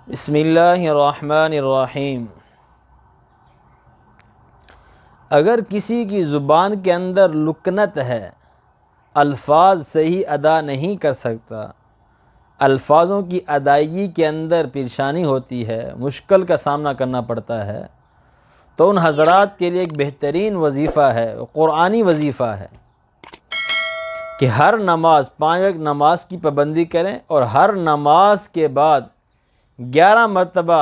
بسم اللہ الرحمن الرحیم۔ اگر کسی کی زبان کے اندر لکنت ہے، الفاظ صحیح ادا نہیں کر سکتا، الفاظوں کی ادائیگی کے اندر پریشانی ہوتی ہے، مشکل کا سامنا کرنا پڑتا ہے، تو ان حضرات کے لیے ایک بہترین وظیفہ ہے، قرآنی وظیفہ ہے کہ ہر نماز 5 وقت نماز کی پابندی کریں اور ہر نماز کے بعد 11 مرتبہ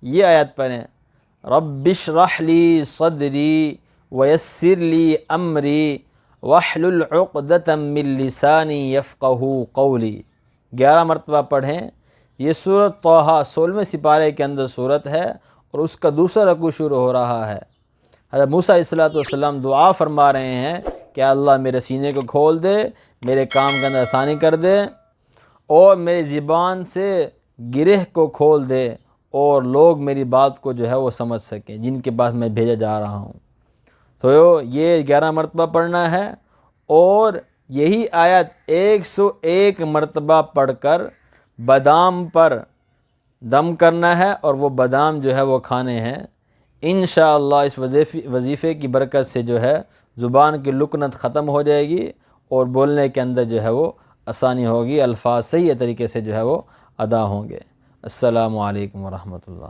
یہ آیت پڑھیں، رب اشرح لی صدری ویسر لی امری واحلل عقدۃ من لسانی یفقہوا قولی۔ 11 مرتبہ پڑھیں۔ یہ سورۃ طٰہٰ 16ویں سپارے کے اندر سورت ہے اور اس کا دوسرا رکوع شروع ہو رہا ہے۔ حضرت موسیٰ علیہ السلام دعا فرما رہے ہیں کہ اللہ میرے سینے کو کھول دے، میرے کام کے اندر آسانی کر دے اور میری زبان سے گرہ کو کھول دے اور لوگ میری بات کو جو ہے وہ سمجھ سکیں جن کے پاس میں بھیجا جا رہا ہوں۔ تو یہ 11 مرتبہ پڑھنا ہے اور یہی آیت 101 مرتبہ پڑھ کر بادام پر دم کرنا ہے اور وہ بادام جو ہے وہ کھانے ہیں۔ انشاءاللہ اس وظیفے کی برکت سے جو ہے زبان کی لکنت ختم ہو جائے گی اور بولنے کے اندر جو ہے وہ آسانی ہوگی، الفاظ صحیح طریقے سے جو ہے وہ ادا ہوں گے۔ السلام علیکم ورحمۃ اللہ۔